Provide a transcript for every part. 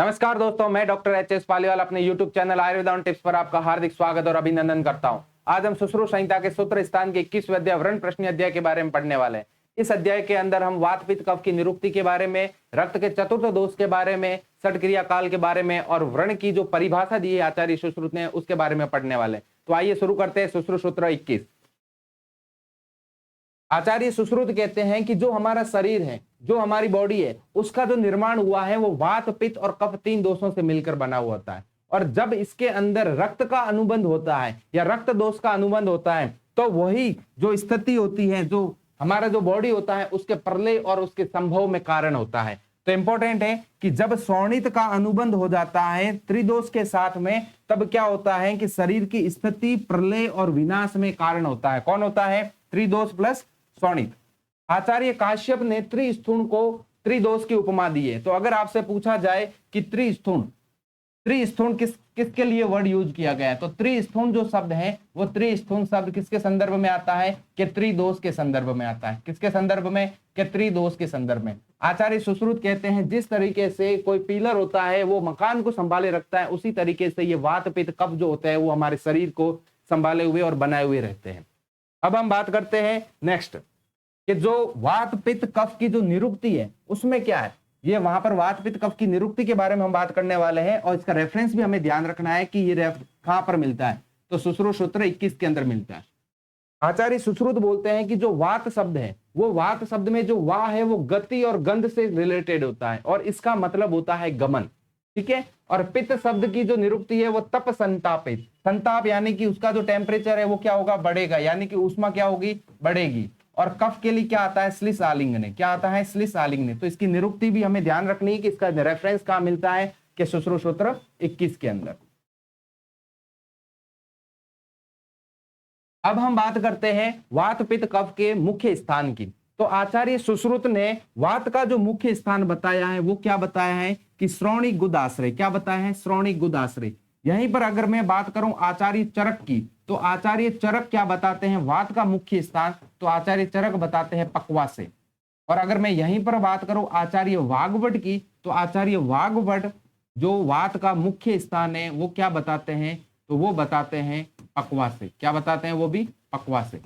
नमस्कार दोस्तों, मैं डॉक्टर एच.एस. पालीवाल अपने YouTube चैनल आयुर्वेद टिप्स पर आपका हार्दिक स्वागत और अभिनंदन करता हूं। आज हम सुश्रुत संहिता के सूत्र स्थान के 21वें अध्याय व्रण प्रश्न अध्याय के बारे में पढ़ने वाले हैं। इस अध्याय के अंदर हम वात पित्त कफ की निरुक्ति के बारे में, रक्त के चतुर्थ दोष के बारे में, षटक्रिया काल के बारे में और व्रण की जो परिभाषा दी है आचार्य सुश्रुत ने उसके बारे में पढ़ने वाले हैं। तो आइए शुरू करते हैं। सुश्रुत सूत्र 21। आचार्य सुश्रुत कहते हैं कि जो हमारा शरीर है, जो हमारी बॉडी है, उसका जो निर्माण हुआ है वो वात पित्त और कफ तीन दोषों से मिलकर बना हुआ होता है। और जब इसके अंदर रक्त का अनुबंध होता है या रक्त दोष का अनुबंध होता है तो वही जो स्थिति होती है, जो हमारा जो बॉडी होता है उसके प्रलय और उसके संभव में कारण होता है। तो इंपॉर्टेंट है कि जब शोणित का अनुबंध हो जाता है त्रिदोष के साथ में, तब क्या होता है कि शरीर की स्थिति, प्रलय और विनाश में कारण होता है। कौन होता है? त्रिदोष प्लस शोणित। आचार्य काश्यप ने त्रिस्थूण को त्रिदोष की उपमा दी है। तो अगर आपसे पूछा जाए कि त्रिस्थूण किसके लिए वर्ड यूज किया गया है, तो त्रिस्थूण जो शब्द है वो त्रिस्थूण शब्द किसके संदर्भ में आता है? कि त्रिदोष के संदर्भ में आता है। किसके संदर्भ में? कि त्रिदोष के संदर्भ में। आचार्य सुश्रुत कहते हैं जिस तरीके से कोई पिलर होता है वो मकान को संभाले रखता है, उसी तरीके से ये वात पित्त कफ जो होता है वो हमारे शरीर को संभाले हुए और बनाए हुए रहते हैं। अब हम बात करते हैं नेक्स्ट कि जो वात पित्त कफ की जो निरुक्ति है उसमें क्या है। ये वहां पर वात पित्त कफ की निरुक्ति के बारे में हम बात करने वाले हैं और इसका रेफरेंस भी हमें ध्यान रखना है कि ये कहां पर मिलता है। तो सुश्रुत सूत्र 21 के अंदर मिलता है। आचार्य सुश्रुत बोलते हैं कि जो वात शब्द है वो वात शब्द में जो वा है वो गति और गंध से रिलेटेड होता है और इसका मतलब होता है गमन। ठीक है। और पित्त शब्द की जो निरुक्ति है वो तप संतापित, संताप यानी कि उसका जो टेम्परेचर है वो क्या होगा? बढ़ेगा, यानी कि ऊष्मा क्या होगी? बढ़ेगी। और कफ के लिए क्या आता है? श्लिष आलिंगने। क्या आता है? श्लिष आलिंगने। तो इसकी निरुक्ति भी हमें ध्यान रखनी है कि इसका रेफरेंस कहां मिलता है? कि सुश्रुत सूत्र 21 के अंदर। अब हम बात करते हैं वात पित्त कफ के मुख्य स्थान की। तो आचार्य सुश्रुत ने वात का जो मुख्य स्थान बताया है वो क्या बताया है? कि श्रोणी गुदाश्रय। क्या बताया है? श्रोणी गुदाश्रय। यहीं पर अगर मैं बात करूं आचार्य चरक की, तो आचार्य चरक क्या बताते हैं वात का मुख्य स्थान? तो आचार्य चरक बताते हैं पक्वा से। और अगर मैं यहीं पर बात करूं आचार्य वाग्भट की, तो आचार्य वाग्भट जो वात का मुख्य स्थान है वो क्या बताते हैं? तो वो बताते हैं पक्वा से। क्या बताते हैं? वो भी पक्वा से।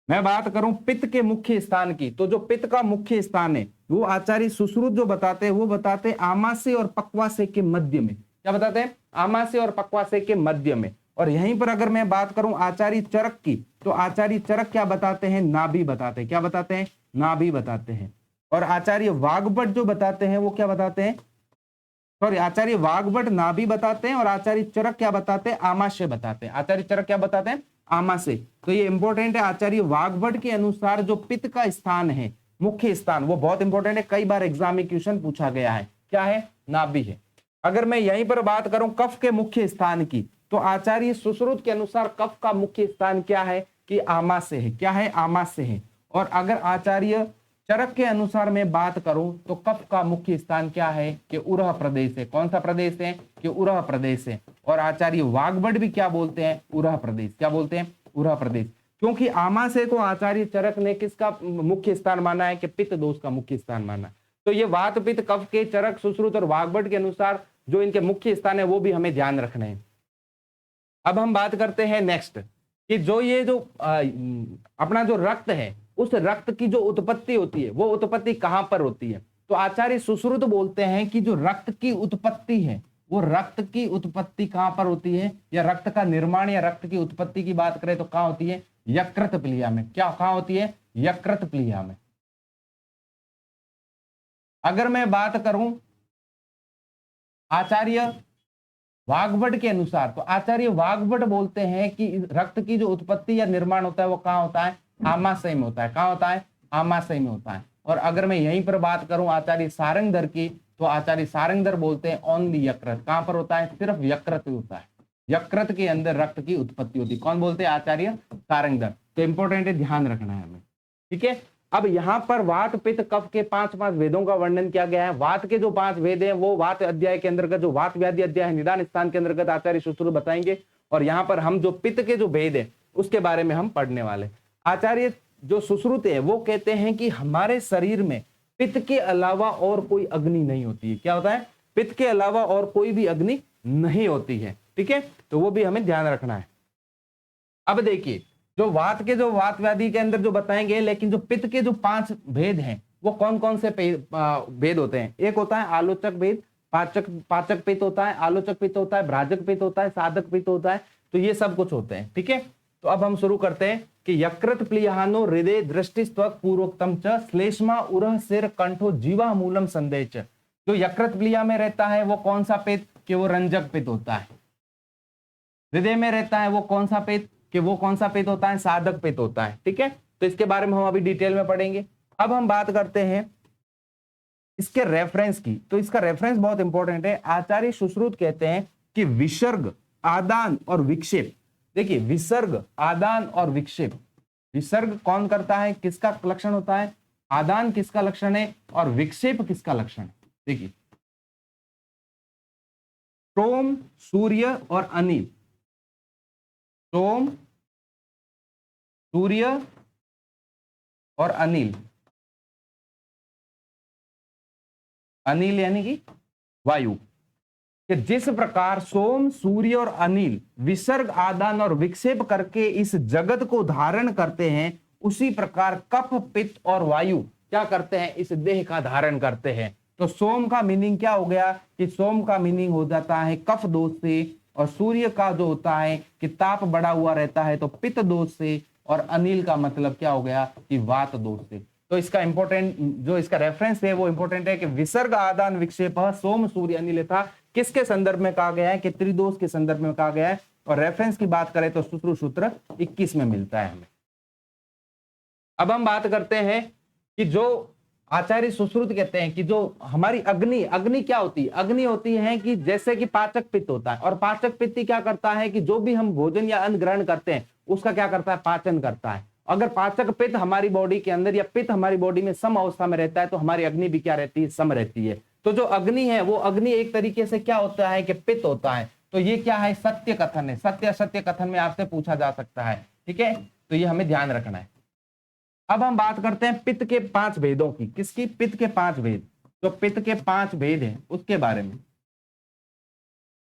मैं बात करूं पित्त के मुख्य स्थान की, तो जो पित्त का मुख्य स्थान है वो आचार्य सुश्रुत जो बताते हैं वो बताते हैं आमाशय और पक्वाशय के मध्य में। क्या बताते हैं? आमाशय और पक्वाशय के मध्य में। और यहीं पर अगर मैं बात करूं आचार्य चरक की, तो आचार्य चरक क्या बताते हैं? नाभि बताते हैं। क्या बताते हैं? नाभि बताते हैं। और आचार्य वाग्भट जो बताते हैं वो क्या बताते हैं? सॉरी, आचार्य वाग्भट नाभि बताते हैं और आचार्य चरक क्या बताते हैं? आमाशय बताते हैं। आचार्य चरक क्या बताते हैं? आमाशय। तो ये इंपॉर्टेंट है। आचार्य वाग्भट के अनुसार जो पित्त का स्थान है, मुख्य स्थान, वो बहुत इंपॉर्टेंट है। कई बार एग्जाम में क्वेश्चन पूछा गया है। क्या है? नाभि है। अगर मैं यहीं पर बात करूं कफ के मुख्य स्थान की, तो आचार्य सुश्रुत के अनुसार कफ का मुख्य स्थान क्या है? कि आमाशय है। क्या है? आमाशय है। और अगर आचार्य चरक के अनुसार मैं बात करूं तो कफ का मुख्य स्थान क्या है? कि उरह प्रदेश है। कौन सा प्रदेश है? कि उरह प्रदेश है। और आचार्य वाग्भट भी क्या बोलते हैं? उरह प्रदेश। क्या बोलते हैं? उरह प्रदेश। क्योंकि आमाशय को आचार्य चरक ने किसका मुख्य स्थान माना है? कि पित्त दोष का मुख्य स्थान माना। तो ये वात पित्त कफ के चरक, सुश्रुत और वाग्भट के अनुसार जो इनके मुख्य स्थान है वो भी हमें ध्यान रखना है। अब हम बात करते हैं नेक्स्ट कि जो ये जो अपना जो रक्त है, उस रक्त की जो उत्पत्ति होती है वो उत्पत्ति कहां पर होती है? तो आचार्य सुश्रुत बोलते हैं कि जो रक्त की उत्पत्ति है वो रक्त की उत्पत्ति कहां पर होती है? या रक्त का निर्माण या रक्त की उत्पत्ति की बात करें तो कहां होती है? यकृत प्लीहा में। क्या कहां होती है? यकृत प्लीहा में। अगर मैं बात करूं आचार्य वाग्भट के अनुसार, तो आचार्य वाग्भट बोलते हैं कि रक्त की जो उत्पत्ति या निर्माण होता है वो कहां होता है? आमाशय में होता है। कहां होता है? आमाशय में होता है। और अगर मैं यहीं पर बात करूं आचार्य सारंगधर की, तो आचार्य सारंगधर बोलते हैं ओनली यकृत। कहां पर होता है? सिर्फ यकृत होता है। यकृत के अंदर रक्त की उत्पत्ति होती है। कौन बोलते हैं? आचार्य सारंगधर। तो इंपॉर्टेंट है, ध्यान रखना है हमें। ठीक है। अब यहाँ पर वात पित्त कफ के 5 वेदों का वर्णन किया गया है। वात के जो 5 वेद हैं वो वात अध्याय के अंतर्गत, जो वात व्याधि अध्याय है, निदान स्थान के अंतर्गत आचार्य सुश्रुत बताएंगे। और यहाँ पर हम जो पित्त के जो भेद है उसके बारे में हम पढ़ने वाले। आचार्य जो सुश्रुत है वो कहते हैं कि हमारे शरीर में पित्त के अलावा और कोई अग्नि नहीं होती है। क्या होता है? पित्त के अलावा और कोई भी अग्नि नहीं होती है। ठीक है, तो वो भी हमें ध्यान रखना है। अब देखिए, जो वात व्याधि के अंदर जो बताएंगे, लेकिन जो पित्त के जो 5 भेद हैं वो कौन कौन से भेद होते हैं? एक होता है आलोचक भेद, पाचक पित्त होता है, आलोचक पित्त होता है, भ्राजक पित्त होता है, साधक पित्त होता है। तो ये सब कुछ होते हैं। ठीक है, तो अब हम शुरू करते हैं कि यकृत प्लीहानो हृदय दृष्टि त्वक पूर्वोक्तम च श्लेष्मा उरह सिर कंठो जीवा मूलम संदेह च। जो यकृत प्लीहा में रहता है वो कौन सा पित्त? कि वो रंजक पित्त होता है। हृदय में रहता है वो कौन सा पित्त? कि वो कौन सा पित्त होता है? साधक पित्त होता है। ठीक है, तो इसके बारे में हम अभी डिटेल में पढ़ेंगे। अब हम बात करते हैं इसके रेफरेंस की। तो इसका रेफरेंस बहुत इंपॉर्टेंट है। आचार्य सुश्रुत कहते हैं कि विसर्ग, आदान और विक्षेप। देखिए, विसर्ग, आदान और विक्षेप। विसर्ग कौन करता है, किसका लक्षण होता है? आदान किसका लक्षण है और विक्षेप किसका लक्षण है? देखिए, सोम, सूर्य और अनिल। सोम, सूर्य और अनिल। अनिल यानी कि वायु। कि जिस प्रकार सोम, सूर्य और अनिल विसर्ग, आदान और विक्षेप करके इस जगत को धारण करते हैं, उसी प्रकार कफ, पित्त और वायु क्या करते हैं? इस देह का धारण करते हैं। तो सोम का मीनिंग क्या हो गया? कि सोम का मीनिंग हो जाता है कफ दोष से, और सूर्य का जो होता है कि ताप बढ़ा हुआ रहता है तो पित्त दोष से, और अनिल का मतलब क्या हो गया? कि वात दोष से। तो इसका इंपॉर्टेंट जो इसका रेफरेंस है वो इंपॉर्टेंट है कि विसर्ग, आदान, विक्षेप सोम, सूर्य, अनिल था किसके संदर्भ में कहा गया है? कि त्रिदोष के संदर्भ में कहा गया है। और रेफरेंस की बात करें तो सूत्र सूत्र 21 में मिलता है हमें। अब हम बात करते हैं कि जो आचार्य सुश्रुत कहते हैं कि जो हमारी अग्नि, अग्नि क्या होती है? अग्नि होती है कि जैसे कि पाचक पित्त होता है, और पाचक पित्त क्या करता है? कि जो भी हम भोजन या अन्न ग्रहण करते हैं उसका क्या करता है? पाचन करता है। अगर पाचक पित्त हमारी बॉडी के अंदर या पित्त हमारी बॉडी में सम अवस्था में रहता है तो हमारी अग्नि भी क्या रहती है? सम रहती है। तो जो अग्नि है वो अग्नि एक तरीके से क्या होता है? कि पित्त होता है। तो ये क्या है? सत्य कथन है। सत्य असत्य कथन में आपसे पूछा जा सकता है। ठीक है, तो ये हमें ध्यान रखना है। अब हम बात करते हैं पित्त के 5 भेदों की। किसकी? पित्त के 5 भेद। जो पित्त के 5 भेद हैं उसके बारे में।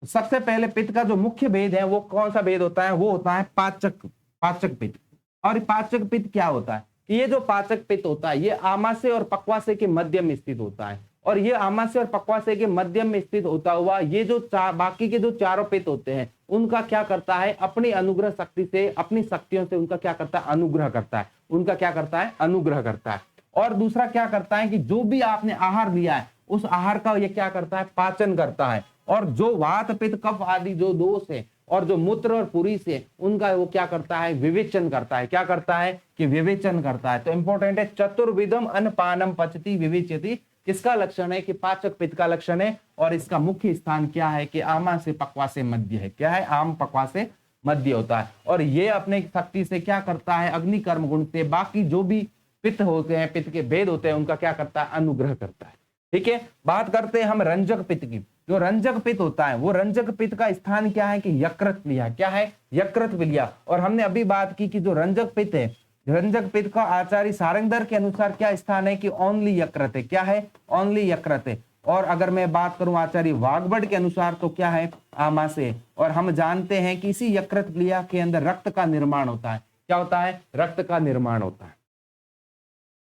सबसे पहले पित्त का जो मुख्य भेद है वो कौन सा भेद होता है? वो होता है पाचक पित्त। और पाचक पित्त क्या होता है? कि ये जो पाचक पित्त होता है ये आमाशय और पक्वाशय के मध्य में स्थित होता है। और ये आमाशय और पक्वाशय के मध्य में स्थित होता हुआ ये जो बाकी के जो चारों पित्त होते हैं उनका क्या करता है? अपनी अनुग्रह शक्ति से, अपनी शक्तियों से उनका क्या करता है? अनुग्रह करता है। उनका क्या करता है? अनुग्रह करता है। और दूसरा क्या करता है? कि जो भी आपने आहार लिया है उस आहार का ये क्या करता है? पाचन करता है। और जो वात, पित्त, कफ आदि जो दोष है और जो मूत्र और पुरीस है उनका वो क्या करता है? विवेचन करता है। क्या करता है? कि विवेचन करता है। तो इंपॉर्टेंट है, चतुर्विधम अन्नपानम पचति विवेचति किसका लक्षण है? कि पाचक पित्त का लक्षण है। और इसका मुख्य स्थान क्या है? कि आमाशय पक्वाशय मध्य है। क्या है? आम पक्वाशय मध्य होता है। और ये अपने शक्ति से क्या करता है? अग्नि कर्म गुण से बाकी जो भी पित्त होते हैं, पित्त के भेद होते हैं उनका क्या करता है? अनुग्रह करता है। ठीक है, बात करते हैं हम रंजक पित्त की। जो रंजक पित्त होता है वो रंजक पित्त का स्थान क्या है? कि यकृत प्लीहा। क्या है? यकृत प्लीहा। और हमने अभी बात की कि जो रंजक पित्त है, रंजक पित्त का आचार्य सारंगधर के अनुसार क्या स्थान है? कि ओनली यकृत है। क्या है? ओनली यकृत है। और अगर मैं बात करूं आचार्य वाग्भट के अनुसार तो क्या है? आमाशय। और हम जानते हैं कि इसी यकृत प्लीहा के अंदर रक्त का निर्माण होता है। क्या होता है? रक्त का निर्माण होता है।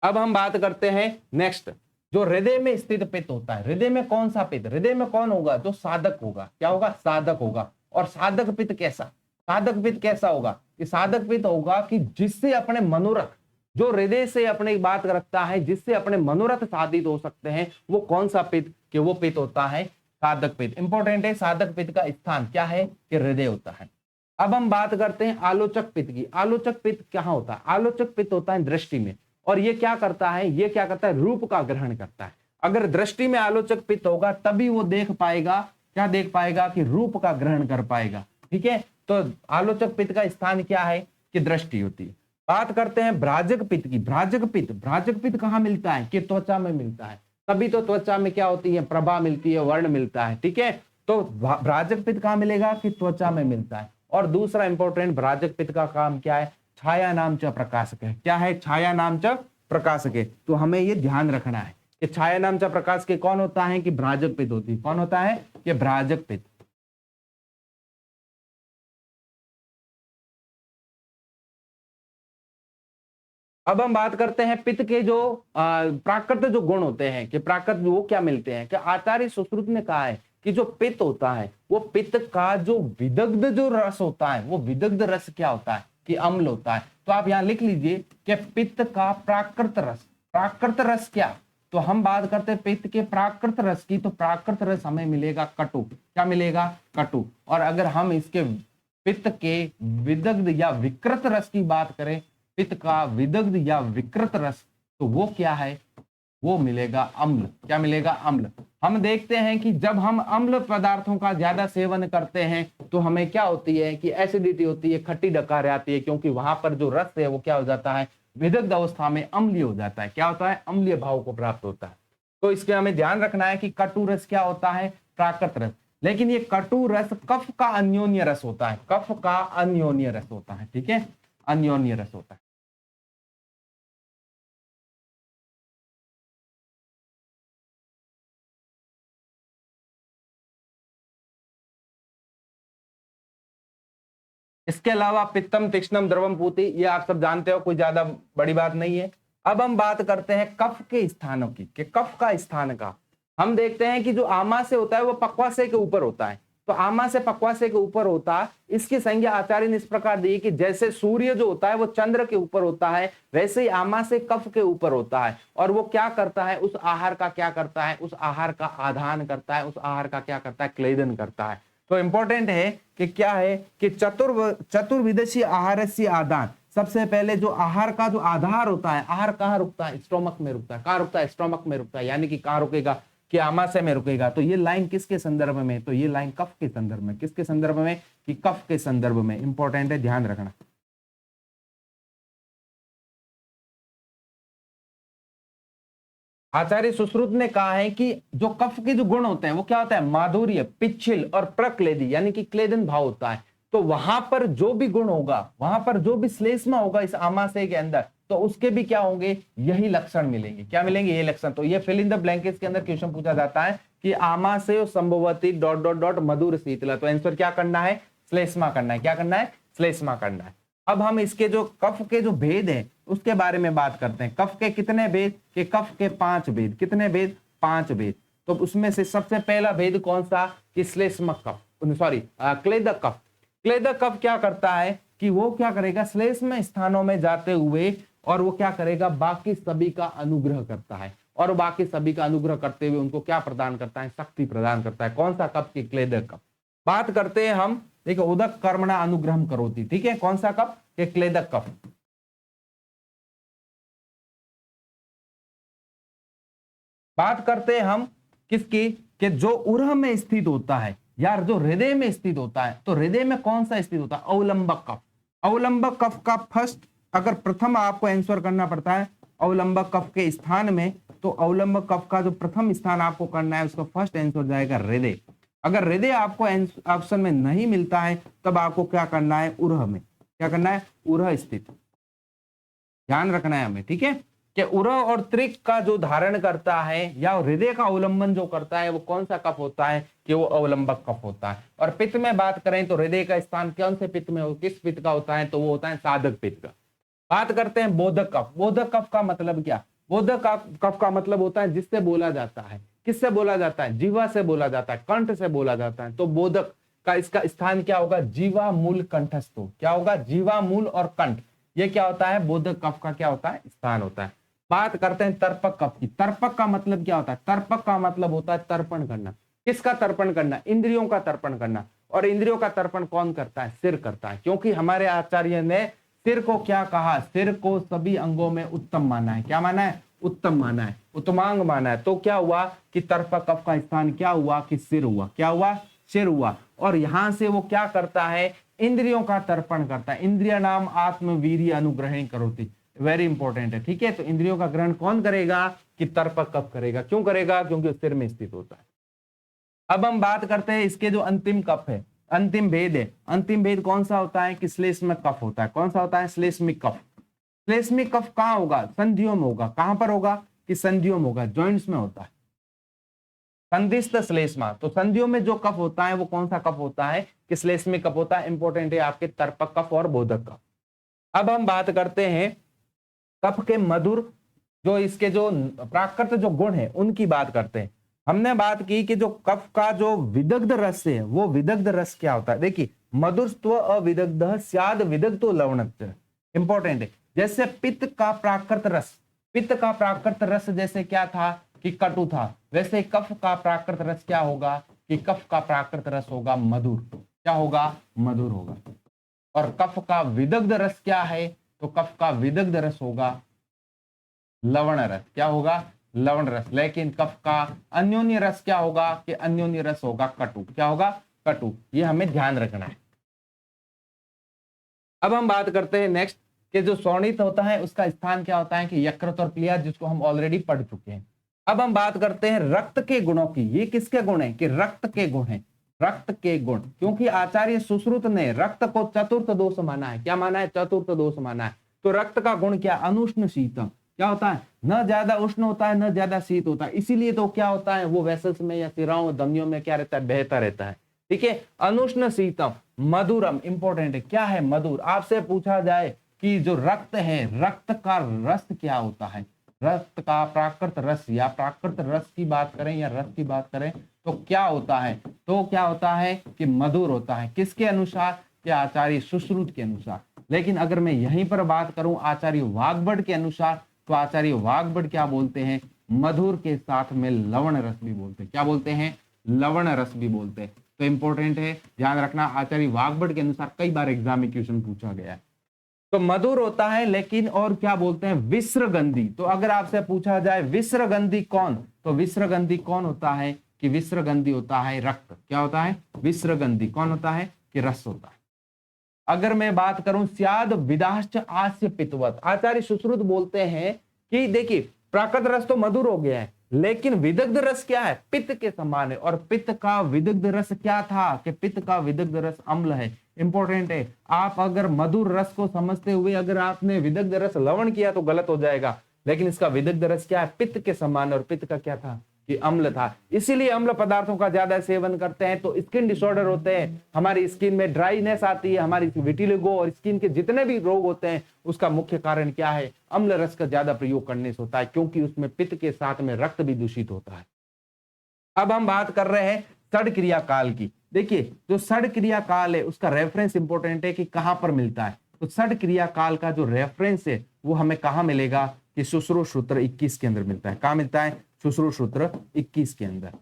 अब हम बात करते हैं नेक्स्ट, जो हृदय में स्थित पित्त होता है। हृदय में कौन सा पित्त? हृदय में कौन होगा? जो साधक होगा। क्या होगा? साधक होगा। और साधक पित्त कैसा? साधक पित्त कैसा होगा? कि साधक पित्त होगा कि जिससे अपने मनोरथ, जो हृदय से अपने बात रखता है, जिससे अपने मनोरथ साधित हो सकते हैं, वो कौन सा पित्त? कि वो पित्त होता है साधक पित्त। इंपॉर्टेंट है, साधक पित्त का स्थान क्या है? कि हृदय होता है। अब हम बात करते हैं आलोचक पित्त की। आलोचक पित्त कहाँ होता है? आलोचक पित्त होता है दृष्टि में। और ये क्या करता है? ये क्या करता है? रूप का ग्रहण करता है। अगर दृष्टि में आलोचक पित्त होगा तभी वो देख पाएगा। क्या देख पाएगा? कि रूप का ग्रहण कर पाएगा। ठीक है, तो आलोचक पित्त का स्थान क्या है? कि दृष्टि होती है। बात करते हैं भ्राजक पित्त की। भ्राजक पित्त कहाँ मिलता है? कि त्वचा में मिलता है। तभी तो त्वचा में क्या होती है? प्रभा मिलती है, वर्ण मिलता है। ठीक है, तो भ्राजक पित्त कहाँ मिलेगा? कि त्वचा में मिलता है। और दूसरा इंपॉर्टेंट, भ्राजक पित्त का काम क्या है? छाया नाम च प्रकाशक है। क्या है? छाया नाम च प्रकाशक है। तो हमें ये ध्यान रखना है कि छाया नामचा प्रकाश के कौन होता है कि भ्राजक पित्त होती है। कौन होता है कि भ्राजक पित्त। अब हम बात करते हैं पित्त के जो प्राकृत जो गुण होते हैं कि प्राकृत वो क्या मिलते हैं कि आचार्य सुश्रुत ने कहा है कि जो पित्त होता है वो पित्त का जो विदग्ध जो रस होता है वो विदग्ध रस क्या होता है कि अम्ल होता है। तो आप यहाँ लिख लीजिए कि पित्त का प्राकृत रस। प्राकृत रस क्या, तो हम बात करते हैं पित्त के प्राकृत रस की, तो प्राकृत रस हमें मिलेगा कटु। क्या मिलेगा? कटु। और अगर हम इसके पित्त के विदग्ध या विकृत रस की बात करें, पित्त का विदग्ध या विकृत रस, तो वो क्या है? वो मिलेगा अम्ल। क्या मिलेगा? अम्ल। हम देखते हैं कि जब हम अम्ल पदार्थों का ज्यादा सेवन करते हैं तो हमें क्या होती है कि एसिडिटी होती है, खट्टी डकार आती है, क्योंकि वहां पर जो रस है वो क्या हो जाता है? विदग्ध अवस्था में अम्लीय हो जाता है। क्या होता है? अम्लीय भाव को प्राप्त होता है। तो इसके हमें ध्यान रखना है कि कटु रस क्या होता है? प्राकृत रस। लेकिन ये कटु रस कफ का अन्योन्य रस होता है। कफ का अन्योन्य रस होता है। ठीक है, अन्योन्य रस होता है। इसके अलावा पित्तम तीक्ष्णम द्रवम पूति, ये आप सब जानते हो, कोई ज्यादा बड़ी बात नहीं है। अब हम बात करते हैं कफ के स्थानों की कि कफ का स्थान का। हम देखते हैं कि जो आमाशय होता है वो पक्वाशय के ऊपर होता है। तो आमाशय पक्वाशय के ऊपर होता है। इसकी संज्ञा आचार्य ने इस प्रकार दी कि जैसे सूर्य जो होता है वो चंद्र के ऊपर होता है, वैसे ही आमाशय कफ के ऊपर होता है। और वो क्या करता है? उस आहार का क्या करता है? उस आहार का आधान करता है। उस आहार का क्या करता है? क्लेदन करता है। तो इंपॉर्टेंट है कि क्या है कि चतुर्विदेशी आहार से आदान। सबसे पहले जो आहार का जो आधार होता है, आहार कहाँ रुकता है? स्टोमक में रुकता है। कहाँ रुकता है? स्टोमक में रुकता है। यानी कि कहाँ रुकेगा? कि आमाशय में रुकेगा। तो ये लाइन किसके संदर्भ में? तो ये लाइन कफ के संदर्भ में। किसके संदर्भ में? कि कफ के संदर्भ में। इंपॉर्टेंट है, ध्यान रखना। आचार्य सुश्रुत ने कहा है कि जो कफ के जो गुण होते हैं वो क्या होता है? माधुर्य, पिच्छिल और प्रक्लेदी, यानी कि क्लेदन भाव होता है। तो वहां पर जो भी गुण होगा, वहां पर जो भी श्लेष्मा होगा इस आमाशय के अंदर, तो उसके भी क्या होंगे? यही लक्षण मिलेंगे। क्या मिलेंगे? ये लक्षण। तो ये फिल इन द ब्लैंकेट्स के अंदर क्वेश्चन पूछा जाता है कि आमाशय संभवती डॉट डॉट डॉट मधुर शीतला। तो आंसर क्या करना है? श्लेष्मा करना है। क्या करना है? श्लेष्मा करना है। अब हम इसके जो कफ के जो भेद है उसके बारे में बात करते हैं। कफ के कितने भेद? कि कफ के 5 भेद। कितने भेद? 5 भेद। तो उसमें से सबसे पहला भेद कौन सा? कि श्लेष्मक कफ, सॉरी क्लेदक कफ। क्लेदक कफ क्या करता है कि वो क्या करेगा? श्लेष्म स्थानों में जाते हुए और वो क्या करेगा? बाकी सभी का अनुग्रह करता है। और बाकी सभी का अनुग्रह करते हुए उनको क्या प्रदान करता है? शक्ति प्रदान करता है। कौन सा कफ? की क्लेदक कफ। बात करते हैं हम, देखो, उदक कर्मणा अनुग्रहम करोति। ठीक है, कौन सा कफ? के क्लेदक कफ। बात करते हैं हम किसकी? कि जो उरह में स्थित होता है, यार जो हृदय में स्थित होता है, तो हृदय में कौन सा स्थित होता है? अवलंबक कफ। अवलंबक कफ का फर्स्ट, अगर प्रथम आपको आंसर करना पड़ता है अवलंबक कफ के स्थान में, तो अवलंबक कफ का जो प्रथम स्थान आपको करना है उसका फर्स्ट आंसर जाएगा हृदय। अगर हृदय आपको ऑप्शन में नहीं मिलता है तब आपको क्या करना है? उरह में। क्या करना है? उरह स्थित। ध्यान रखना है हमें। ठीक है, कि उरह और त्रिक का जो धारण करता है या हृदय का अवलंबन जो करता है वो कौन सा कफ होता है? कि वो अवलंबक कफ होता है। और पित्त में बात करें तो हृदय का स्थान कौन से पित्त में हो? किस पित्त का होता है? तो वो होता है साधक पित्त का। बात करते हैं बोधक कफ। बोधक कफ का मतलब क्या? बोधक कफ का मतलब होता है जिससे बोला जाता है। किससे बोला जाता है? जीवा से बोला जाता है, कंठ से बोला जाता है। तो बोधक का इसका स्थान क्या होगा? जीवा मूल कंठस्थ। क्या होगा? जीवा मूल और कंठ, ये क्या होता है? बोधक कफ का क्या होता है? स्थान होता है। बात करते हैं तर्पक कफ की। तर्पक का मतलब क्या होता है? तर्पक का मतलब होता है तर्पण करना। किसका तर्पण करना? इंद्रियों का तर्पण करना। और इंद्रियों का तर्पण कौन करता है? सिर करता है। क्योंकि हमारे आचार्य ने सिर को क्या कहा? सिर को सभी अंगों में उत्तम माना है। क्या माना है? उत्तम माना है, उत्तमांग माना है। तो क्या हुआ कि तर्पक कफ का स्थान क्या हुआ? कि सिर हुआ। क्या हुआ? सिर हुआ। और यहां से वो क्या करता है? इंद्रियों का तर्पण करता है। इंद्रिय नाम आत्मवीर्य अनुग्रहण करोति। वेरी इंपॉर्टेंट है। ठीक है, तो इंद्रियों का ग्रहण कौन करेगा? कि तर्पक कफ करेगा। क्यों करेगा? क्योंकि सिर में स्थित होता है। अब हम बात करते हैं इसके जो अंतिम कफ है, अंतिम भेद है। अंतिम भेद कौन सा होता है? कि श्लेष्मिक कफ होता है। कौन सा होता है? श्लेष्मिक कफ। श्लेष्मिक कफ कहाँ होगा? संधियों में होगा। कहां पर होगा? कि संधियों में होगा, जॉइंट्स में होता है। संधिस्थ श्लेष्मा, तो संधियों में जो कफ होता है वो कौन सा कफ होता है कि श्लेष्मिक कफ होता है। इंपॉर्टेंट है आपके तर्पक कफ और बोधक कफ। अब हम बात करते हैं कफ के मधुर, जो इसके जो प्राकृत जो गुण है उनकी बात करते हैं। हमने बात की कि जो कफ का जो विदग्ध रस है वो विदग्ध रस क्या होता है। देखिए, मधुरत्व अविदग्ध स्याद विदग्धो लवणत्व, इंपॉर्टेंट है। जैसे पित्त का प्राकृत रस, पित्त का प्राकृत रस जैसे क्या था कि कटु था, वैसे कफ का प्राकृत रस क्या होगा कि कफ का प्राकृत रस होगा मधुर। क्या होगा? मधुर होगा। और कफ का विदग्ध रस क्या है तो कफ का विदग्ध रस होगा लवण रस। क्या होगा? लवण रस। लेकिन कफ का अन्योन्य रस क्या होगा कि अन्योन्य रस होगा कटु। क्या होगा? कटु। ये हमें ध्यान रखना है। अब हम बात करते हैं नेक्स्ट कि जो शोणित होता है उसका स्थान क्या होता है कि यकृत और प्लीहा, जिसको हम ऑलरेडी पढ़ चुके हैं। अब हम बात करते हैं रक्त के गुणों की। ये किसके गुण है कि रक्त के गुण है, रक्त के गुण। क्योंकि आचार्य सुश्रुत ने रक्त को चतुर्थ दोष माना है। क्या माना है? चतुर्थ दोष माना है। तो रक्त का गुण क्या? अनुष्ण शीतम। क्या होता है? न ज्यादा उष्ण होता है न ज्यादा शीत होता है। इसीलिए तो क्या होता है वो वेसल्स में या सिराओं धमनियों में क्या रहता है? बहता रहता है। ठीक है। अनुष्ण शीतम मधुरम, इंपॉर्टेंट है। क्या है? मधुर। आपसे पूछा जाए कि जो रक्त है, रक्त का रस क्या होता है, रक्त का प्राकृत रस या प्राकृत रस की बात करें या रस की बात करें तो क्या होता है? तो क्या होता है कि मधुर होता है। किसके अनुसार? कि आचार्य सुश्रुत के अनुसार। लेकिन अगर मैं यहीं पर बात करूं आचार्य वाग्भट के अनुसार तो आचार्य वाग्भट क्या बोलते हैं? मधुर के साथ में लवण रस भी बोलते हैं। क्या बोलते हैं? लवण रस भी बोलते हैं। तो इंपॉर्टेंट है, ध्यान रखना। आचार्य वाग्भट के अनुसार कई बार एग्जाम में क्वेश्चन पूछा गया है। तो मधुर होता है, लेकिन और क्या बोलते हैं? विश्रगंधी। तो अगर आपसे पूछा जाए विश्रगंधी कौन, तो विश्रगंधी कौन होता है कि विश्रगंधी होता है रक्त। क्या होता है? विश्रगंधी कौन होता है कि रस होता है। अगर मैं बात करूं स्याद विदाश्च आस्य पित्तवत, आचार्य सुश्रुत बोलते हैं कि देखिए प्राकृत रस तो मधुर हो गया है, लेकिन विदग्ध रस क्या है? पित्त के समान है। और पित्त का विदग्ध रस क्या था कि पित्त का विदग्ध रस अम्ल है। इंपॉर्टेंट है, आप अगर मधुर रस को समझते हुए अगर आपने विदग्ध रस लवण किया तो गलत हो जाएगा। लेकिन इसका विदग्ध रस क्या है? पित्त के समान। और पित्त का क्या था कि अम्ल था। इसीलिए अम्ल पदार्थों का ज्यादा सेवन करते हैं तो स्किन डिसऑर्डर होते हैं, हमारी स्किन में ड्राइनेस आती है, हमारी विटिलिगो और स्किन के जितने भी रोग होते हैं उसका मुख्य कारण क्या है? अम्ल रस का ज्यादा प्रयोग करने से होता है, क्योंकि उसमें पित्त के साथ में रक्त भी दूषित होता है। अब हम बात कर रहे हैं षड क्रिया काल की। देखिए जो षड क्रिया काल है उसका रेफरेंस इंपॉर्टेंट है कि कहां पर मिलता है। तो षड क्रिया काल का जो रेफरेंस है वो हमें कहां मिलेगा कि सुश्रुत सूत्र 21 के अंदर मिलता है। कहां मिलता है? सुश्रुत सूत्र 21 के अंदर।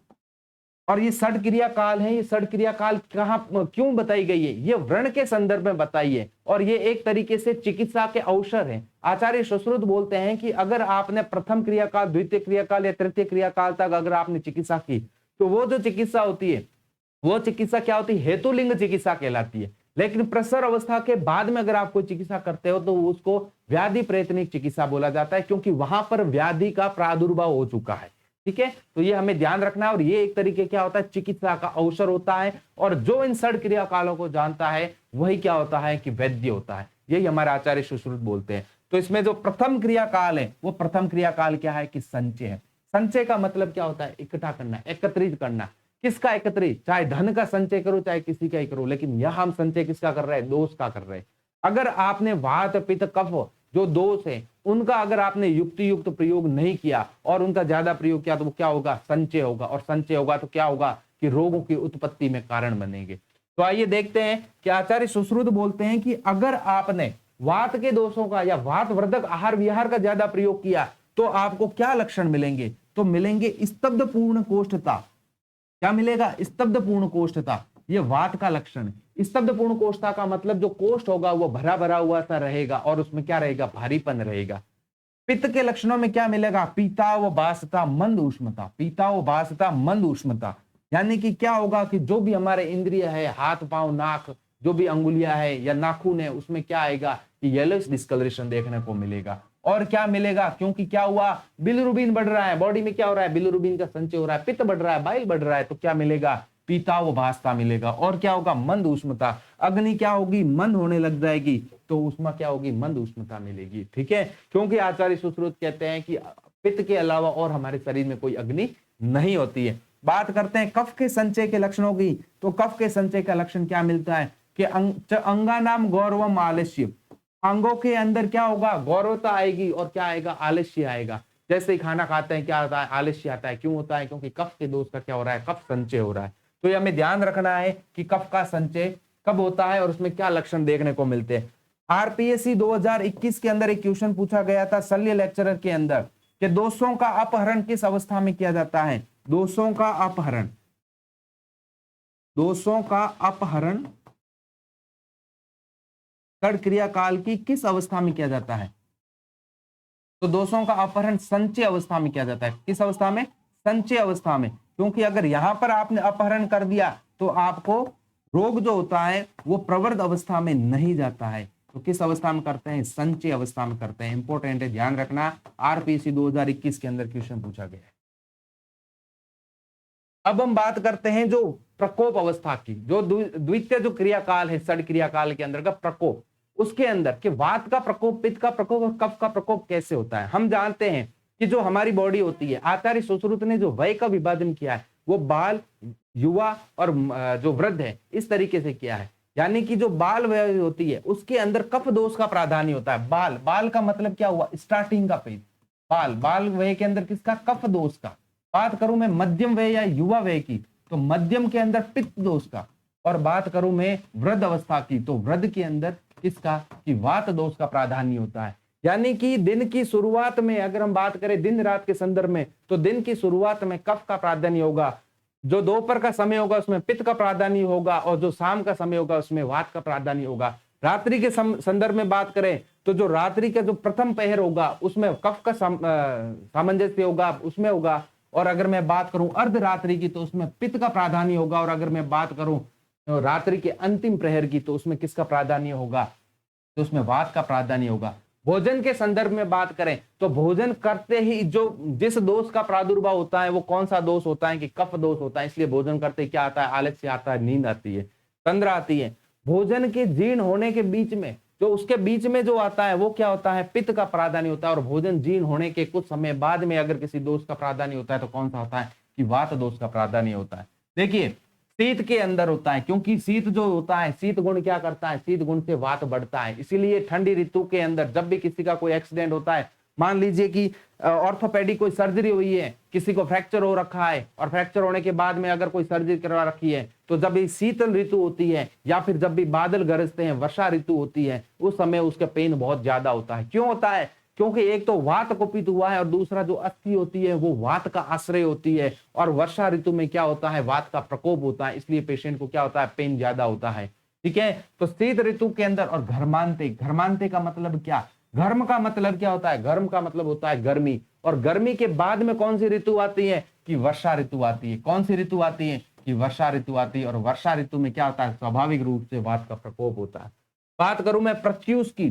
और ये षड क्रिया काल है, ये षड क्रिया काल कहां क्यों बताई गई है? ये व्रण के संदर्भ में बताई है और ये एक तरीके से चिकित्सा के अवसर है। आचार्य सुश्रुत बोलते हैं कि अगर आपने प्रथम क्रिया काल, द्वितीय क्रिया काल या तृतीय क्रिया काल तक अगर आपने चिकित्सा की तो वो जो चिकित्सा होती है वो चिकित्सा क्या होती है? हेतुलिंग चिकित्सा कहलाती है। लेकिन प्रसर अवस्था के बाद में अगर आप कोई चिकित्सा करते हो तो उसको व्याधि प्रेतनिक चिकित्सा बोला जाता है, क्योंकि वहां पर व्याधि का प्रादुर्भाव हो चुका है। ठीक है, तो ये हमें ध्यान रखना है। और ये एक तरीके क्या होता है? चिकित्सा का अवसर होता है। और जो इन षड क्रिया कालों को जानता है वही क्या होता है कि वैद्य होता है। यही हमारे आचार्य सुश्रुत बोलते हैं। तो इसमें जो प्रथम क्रिया काल है वो प्रथम क्रिया काल क्या है कि संचय है। संचय का मतलब क्या होता है? इकट्ठा करना, एकत्रित करना। किसका एकत्रित? चाहे धन का संचय करो चाहे किसी का ही करो, लेकिन यह हम संचय किसका कर रहे हैं? दोष का कर रहे हैं। अगर आपने वात पित्त कफ जो दोष है उनका अगर आपने युक्ति युक्त प्रयोग नहीं किया और उनका ज्यादा प्रयोग किया तो वो क्या होगा? संचय होगा। और संचय होगा तो क्या होगा कि रोगों की उत्पत्ति में कारण बनेंगे। तो आइए देखते हैं कि आचार्य सुश्रुत बोलते हैं कि अगर आपने वात के दोषों का या वात वर्धक आहार विहार का ज्यादा प्रयोग किया तो आपको क्या लक्षण मिलेंगे? तो मिलेंगे स्तब्ध पूर्ण कोष्ठता। क्या मिलेगा? स्तब्ध पूर्ण कोष्ठता। ये वात का लक्षण है। स्तब्ध पूर्ण कोष्ठता का मतलब जो कोष्ठ होगा वो भरा भरा हुआ सा रहेगा और उसमें क्या रहेगा? भारीपन रहेगा। पित्त के लक्षणों में क्या मिलेगा? पीता व बासता मंद उष्मता। पीता व बासता मंद उष्मता यानी कि क्या होगा कि जो भी हमारे इंद्रिय है, हाथ पांव नाक, जो भी अंगुलियां है या नाखून है, उसमें क्या आएगा कि येलोइश डिस्कलरेशन देखने को मिलेगा। और क्या मिलेगा? क्योंकि क्या हुआ? बिलिरुबिन बढ़ रहा है, बॉडी में क्या हो रहा है? बिलिरुबिन का संचय हो रहा है, पित्त बढ़ रहा है, बाइल बढ़ रहा है, तो क्या मिलेगा? पीता व भासता मिलेगा। और क्या होगा? मंद उष्मता। अग्नि क्या होगी? मंद होने लग जाएगी, तो उष्मा क्या होगी? मंद उष्मता मिलेगी। ठीक है, क्योंकि आचार्य सुश्रुत कहते हैं कि पित्त के अलावा और हमारे शरीर में कोई अग्नि नहीं होती है। बात करते हैं कफ के संचय के लक्षणों की, तो कफ के संचय का लक्षण क्या मिलता है कि अंगानाम गौरवम आलस्य, अंगों के अंदर क्या होगा, गौरवता आएगी और क्या आएगा, आलस्य आएगा। जैसे ही खाना खाते हैं क्या आता है, आलस्य आता है। क्यों होता है, क्योंकि कफ के दोष का क्या हो रहा है, कफ संचय हो रहा है। तो ये हमें ध्यान रखना है कि कफ का संचय कब होता है और उसमें क्या लक्षण देखने को मिलते हैं। आरपीएससी 2021 के अंदर एक क्वेश्चन पूछा गया था शल्य लेक्चरर के अंदर कि दोषों का अपहरण किस अवस्था में किया जाता है। दोषों का अपहरण, दोषों का अपहरण कण क्रिया काल की किस अवस्था में किया जाता है। तो दोषों का अपहरण संचय अवस्था में किया जाता है। किस अवस्था में, संचय अवस्था में। क्योंकि अगर यहां पर आपने अपहरण कर दिया तो आपको रोग जो होता है वो प्रवृद्ध अवस्था में नहीं जाता है। तो किस अवस्था में करते हैं, संचय अवस्था में करते हैं। इंपॉर्टेंट है, ध्यान रखना, आरपीसी 2021 के अंदर क्वेश्चन पूछा गया है। अब हम बात करते हैं जो प्रकोप अवस्था की, जो द्वितीय जो क्रियाकाल है षड क्रियाकाल के अंदर का प्रकोप, उसके अंदर कि वात का प्रकोप, पित्त का प्रकोप और कफ का प्रकोप कैसे होता है। हम जानते हैं कि जो हमारी बॉडी होती है, आचार्य सुश्रुत ने जो वय का विभाजन किया है वो बाल, युवा और जो वृद्ध है इस तरीके से किया है। यानी कि जो बाल वय होती है उसके अंदर कफ दोष का प्राधान्य होता है। बाल, बाल का मतलब क्या हुआ, स्टार्टिंग का पेज, बाल, बाल वय के अंदर किसका, कफ दोष का। बात करूं मैं मध्यम वय या युवा वय की, तो मध्यम के अंदर पित्त दोष का। और बात करूं मैं वृद्ध अवस्था की, तो वृद्ध के अंदर किसका, कि वात दोष का प्राधान्य होता है। यानी कि दिन की शुरुआत में अगर हम बात करें दिन रात के संदर्भ में, तो दिन की शुरुआत में कफ का प्राधान्य होगा, जो दोपहर का समय होगा उसमें पित्त का प्राधान्य होगा, और जो शाम का समय होगा उसमें वात का प्राधान्य होगा। रात्रि के संदर्भ में बात करें तो जो रात्रि का जो प्रथम पहर होगा उसमें कफ का सामंजस्य होगा, उसमें होगा। और अगर मैं बात करूं अर्धरात्रि की तो उसमें पित्त का प्राधान्य होगा। और अगर मैं बात करूं तो रात्रि के अंतिम प्रहर की तो उसमें किसका प्राधान्य होगा, तो उसमें वात का प्राधान्य होगा। भोजन के संदर्भ में बात करें तो भोजन करते ही जो जिस दोष का प्रादुर्भाव होता है वो कौन सा दोष होता है, कि कफ दोष होता है। इसलिए भोजन करते क्या आता है, आलस्य आता है, नींद आती है, तंद्रा आती है। भोजन के जीर्ण होने के बीच में जो उसके बीच में जो आता है वो क्या होता है, पित्त का प्राधान्य होता है। और भोजन जीर्ण होने के कुछ समय बाद में अगर किसी दोष का प्राधान्य होता है तो कौन सा होता है, कि वात दोष का प्राधान्य होता है। देखिए शीत के अंदर होता है, क्योंकि शीत जो होता है, शीत गुण क्या करता है, शीत गुण से वात बढ़ता है। इसीलिए ठंडी ऋतु के अंदर जब भी किसी का कोई एक्सीडेंट होता है, मान लीजिए कि ऑर्थोपेडिक कोई सर्जरी हुई है, किसी को फ्रैक्चर हो रखा है, और फ्रैक्चर होने के बाद में अगर कोई सर्जरी करवा रखी है, तो जब भी शीतल ऋतु होती है या फिर जब भी बादल गरजते हैं, वर्षा ऋतु होती है, उस समय उसका पेन बहुत ज्यादा होता है। क्यों होता है, क्योंकि एक तो वात कुपित हुआ है और दूसरा जो अस्थि होती है वो वात का आश्रय होती है। और वर्षा ऋतु में क्या होता है, वात का प्रकोप होता है, इसलिए पेशेंट को क्या होता है, पेन ज्यादा होता है। ठीक है, तो शीत ऋतु के अंदर। और घर्मांते, घर्मांते का मतलब क्या, घर्म का मतलब क्या होता है, घर्म का मतलब होता है गर्मी। और गर्मी के बाद में कौन सी ऋतु आती है, कि वर्षा ऋतु आती है। कौन सी ऋतु आती है, कि वर्षा ऋतु आती है। और वर्षा ऋतु में क्या होता है, स्वाभाविक रूप से वात का प्रकोप होता है। बात करूं मैं प्रत्यूष की,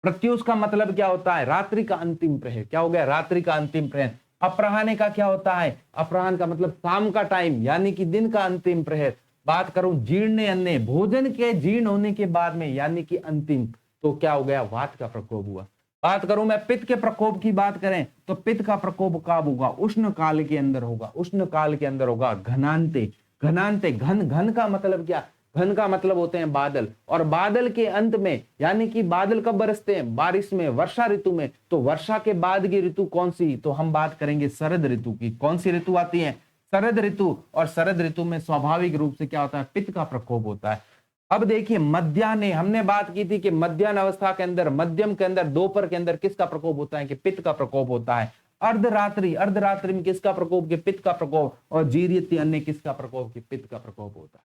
प्रत्यूष का मतलब क्या होता है, रात्रि का अंतिम प्रहर। क्या हो गया, रात्रि का अंतिम प्रहर। अपराह्न का क्या होता है, अपराह्न का मतलब शाम का टाइम, यानी कि दिन का अंतिम प्रहर। बात करूं जीर्ण अन्य, भोजन के जीर्ण होने के बाद में, यानी कि अंतिम, तो क्या हो गया, वात का प्रकोप हुआ। बात करूं मैं पित्त के प्रकोप की बात करें तो पित्त का प्रकोप कब होगा, उष्ण काल के अंदर होगा, उष्ण काल के अंदर होगा। घनांते, घनांते, घन, घन का मतलब क्या, घन का मतलब होते हैं बादल। और बादल के अंत में, यानी कि बादल कब बरसते हैं, बारिश में, वर्षा ऋतु में। तो वर्षा के बाद की ऋतु कौन सी, तो हम बात करेंगे शरद ऋतु की। कौन सी ऋतु आती है, शरद ऋतु। और शरद ऋतु में स्वाभाविक रूप से क्या होता है, पित्त का प्रकोप होता है। अब देखिए मध्याह्न, हमने बात की थी कि मध्याह्न अवस्था के अंदर, मध्यम के अंदर, दोपहर के अंदर किसका प्रकोप होता है, कि पित्त का प्रकोप होता है। अर्धरात्रि, अर्धरात्रि में किसका प्रकोप, के पित्त का प्रकोप। और जीर्यति अन्य किसका प्रकोप, के पित्त का प्रकोप होता है।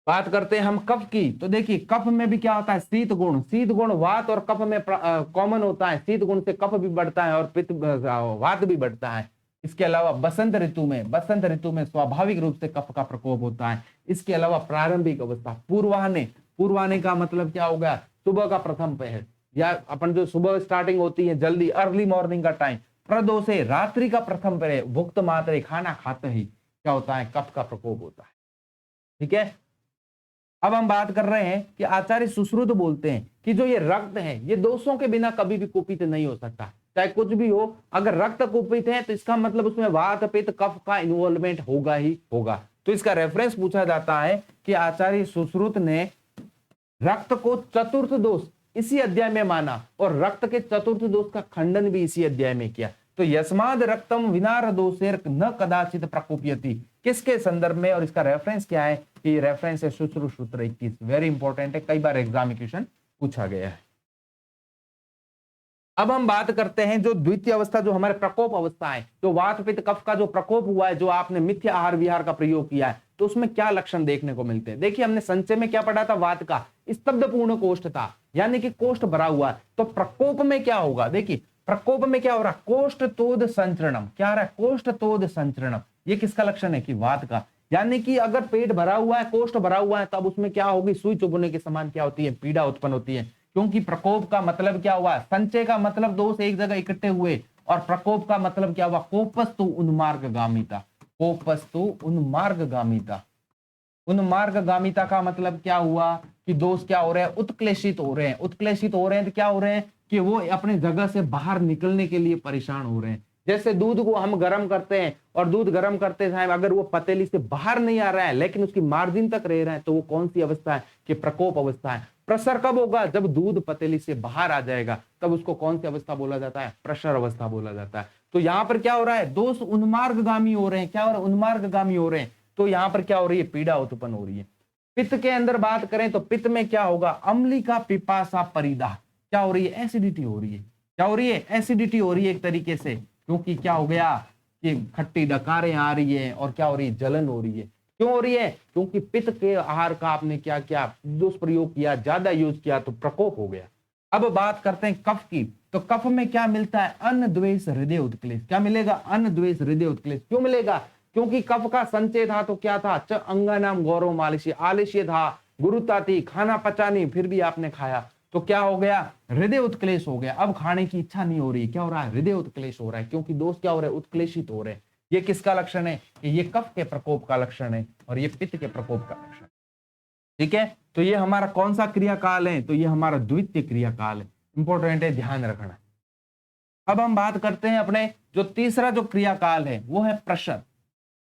बात करते हैं हम कफ की, तो देखिए कफ में भी क्या होता है, शीत गुण। शीत गुण वात और कफ में कॉमन होता है। शीत गुण से कफ भी बढ़ता है और पित्त वात भी बढ़ता है। इसके अलावा बसंत ऋतु में, बसंत ऋतु में स्वाभाविक रूप से कफ का प्रकोप होता है। इसके अलावा प्रारंभिक अवस्था, पूर्वाह्न, पूर्वाह्न का मतलब क्या हो गया, सुबह का प्रथम पहर, या अपन जो सुबह स्टार्टिंग होती है जल्दी, अर्ली मॉर्निंग का टाइम। प्रदोषे, रात्रि का प्रथम पहर, भुक्त मात्रे, खाना खाते ही क्या होता है, कफ का प्रकोप होता है। ठीक है, अब हम बात कर रहे हैं कि आचार्य सुश्रुत बोलते हैं कि जो ये रक्त है ये दोषों के बिना कभी भी कुपित नहीं हो सकता। चाहे कुछ भी हो, अगर रक्त कुपित है तो इसका मतलब उसमें वात पित्त कफ का इन्वॉल्वमेंट होगा ही होगा। तो इसका रेफरेंस पूछा जाता है कि आचार्य सुश्रुत ने रक्त को चतुर्थ दोष इसी अध्याय में माना और रक्त के चतुर्थ दोष का खंडन भी इसी अध्याय में किया। तो यस्माद रक्तम विनार दोषेर न कदाचित प्रकोपयति, किसके संदर्भ में, और इसका रेफरेंस क्या है कि रेफरेंस है सुश्रुत सूत्र 21। वेरी इंपॉर्टेंट है, कई बार एग्जामिनेशन पूछा गया है। अब हम बात करते हैं जो द्वितीय अवस्था, जो हमारे प्रकोप अवस्था है, जो वात पित्त कफ का जो प्रकोप हुआ है, जो आपने मिथ्या आहार विहार का प्रयोग किया है, तो उसमें क्या लक्षण देखने को मिलते हैं। देखिए हमने संचय में क्या पढ़ा था, वात का स्तब्ध पूर्ण कोष्ठ था, यानी कि कोष्ठ भरा हुआ है। तो प्रकोप में क्या होगा, देखिए प्रकोप में क्या हो रहा है, कोष्ठ तोद संचरणम, क्या आ रहा है, कोष्ठ तोद संचरणम। ये किसका लक्षण है कि वात का, यानी कि अगर पेट भरा हुआ है, कोष्ठ भरा हुआ है, तब उसमें क्या होगी, सुई चुभने के समान क्या होती है, पीड़ा उत्पन्न होती है। क्योंकि प्रकोप का मतलब क्या हुआ, संचय का मतलब दोष एक जगह इकट्ठे हुए, और प्रकोप का मतलब क्या हुआ, कोपस्तु उन्मार्गगामिता, कोपस्तु उन्मार्गगामिता। उन्मार्गगामिता का मतलब क्या हुआ कि दोष क्या हो रहे हैं, उत्क्लेशित हो रहे हैं। उत्क्लेशित हो रहे हैं तो क्या हो रहे हैं कि वो अपने जगह से बाहर निकलने के लिए परेशान हो रहे हैं। जैसे दूध को हम गर्म करते हैं और दूध गर्म करते समय अगर वो पतीली से बाहर नहीं आ रहा है लेकिन उसकी मार्जिन तक रह रहा है, तो वो कौन सी अवस्था है कि प्रकोप अवस्था है। प्रसर कब होगा, जब दूध पतीली से बाहर आ जाएगा, तब उसको कौन सी अवस्था बोला जाता है, प्रसर अवस्था बोला जाता है। तो यहाँ पर क्या हो रहा है, दोष उन्मार्गगामी हो रहे हैं। क्या हो रहा है, उन्मार्गगामी हो रहे हैं। तो यहाँ पर क्या हो रही है, पीड़ा उत्पन्न हो रही है। पित्त के अंदर बात करें तो पित्त में क्या होगा, अम्ली का पिपासा परिदाह, क्या हो रही है, एसिडिटी हो रही है। क्या हो रही है, एसिडिटी हो रही है एक तरीके से, क्योंकि क्या हो गया कि खट्टी डकारें आ रही है और क्या हो रही है, जलन हो रही है। क्यों हो रही है, क्योंकि पित्त के आहार का आपने क्या किया, दुष्प्रयोग किया, ज्यादा यूज किया, तो प्रकोप हो गया। अब बात करते हैं कफ की, तो कफ में क्या मिलता है, अन्न द्वेष हृदय उत्क्लेश। क्या मिलेगा, अन्न द्वेष हृदय उत्क्लेश। क्यों मिलेगा, क्योंकि कफ का संचय था तो क्या था, च अंगानाम गौरव आलस्य, आलस्य था, गुरुता थी, खाना पचा नहीं, फिर भी आपने खाया, तो क्या हो गया, हृदय उत्क्लेश हो गया। अब खाने की इच्छा नहीं हो रही, क्या हो रहा है, हृदय उत्क्लेश हो रहा है, क्योंकि दोष क्या हो रहे हैं, उत्क्लेशित हो रहे हैं। ये किसका लक्षण है, ये कफ के प्रकोप का लक्षण है और ये पित्त के प्रकोप का लक्षण। ठीक है, तो ये हमारा कौन सा क्रियाकाल है, तो ये हमारा द्वितीय क्रियाकाल है, इंपॉर्टेंट है, ध्यान रखना। अब हम बात करते हैं अपने जो तीसरा जो क्रियाकाल है वो है प्रसर।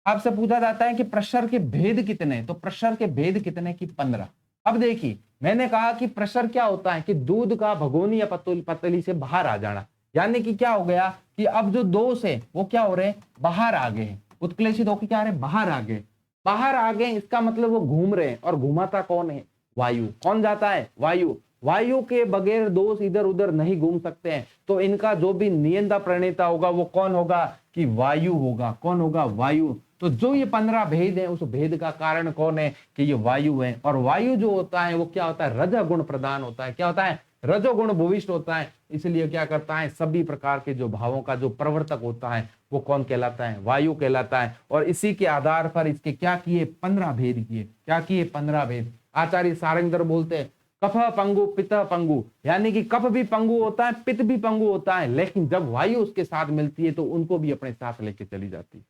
आपसे पूछा जाता है कि प्रसर के भेद कितने, तो प्रसर के भेद कितने की 15। अब देखिए मैंने कहा कि प्रसर क्या होता है कि दूध का भगोनी या पतली से बाहर आ जाना, यानी कि क्या हो गया कि अब जो दोष है वो क्या हो रहे हैं, बाहर आ गए, उत्क्लेशित होकर क्या आ रहे हैं, बाहर आ गए। बाहर आ गए इसका मतलब वो घूम रहे हैं, और घुमाता कौन है, वायु। कौन जाता है, वायु। वायु के बगैर दोष इधर उधर नहीं घूम सकते हैं, तो इनका जो भी नियंता प्रणेता होगा वो कौन होगा कि वायु होगा। कौन होगा, वायु। तो जो ये 15 भेद है, उस भेद का कारण कौन है कि ये वायु है। और वायु जो होता है वो क्या होता है, रजोगुण प्रदान होता है। क्या होता है, रजोगुण भूविष्ठ होता है। इसलिए क्या करता है, सभी प्रकार के जो भावों का जो प्रवर्तक होता है वो कौन कहलाता है, वायु कहलाता है। और इसी के आधार पर इसके क्या किए, 15 भेद किए। क्या किए, 15 भेद। आचार्य सारंगधर बोलते हैं कफ पंगु पित्त पंगु, यानी कि कफ भी पंगु होता है, पित्त भी पंगु होता है, लेकिन जब वायु उसके साथ मिलती है तो उनको भी अपने साथ लेके चली जाती है।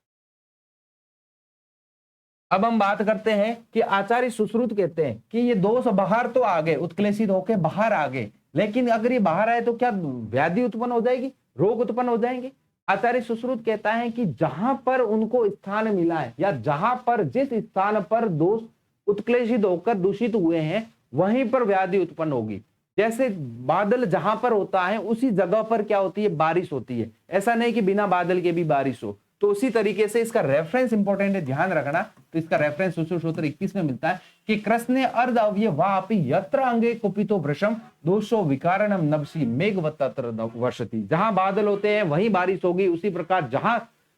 अब हम बात करते हैं कि आचार्य सुश्रुत कहते हैं कि ये दोष बाहर तो आ गए, उत्क्लेशित होके बाहर आ गए, लेकिन अगर ये बाहर आए तो क्या व्याधि उत्पन्न हो जाएगी, रोग उत्पन्न हो जाएंगे। आचार्य सुश्रुत कहता है कि जहां पर उनको स्थान मिला है या जहां पर जिस स्थान पर दोष उत्क्लेशित होकर दूषित हुए हैं वहीं पर व्याधि उत्पन्न होगी। जैसे बादल जहां पर होता है उसी जगह पर क्या होती है, बारिश होती है। ऐसा नहीं कि बिना बादल के भी बारिश हो। तो उसी तरीके से इसका रेफरेंस इंपॉर्टेंट है, ध्यान रखना। तो इसका रेफरेंस सुश्रुत सूत्र 21 में मिलता है कि कृष्ण अर्ध अव्य वापि यत्र अंगे कुपितो वृषम दोषो विकारणम नभसी मेघवत्तर वर्षति। जहां बादल होते हैं वहीं बारिश होगी, उसी प्रकार जहां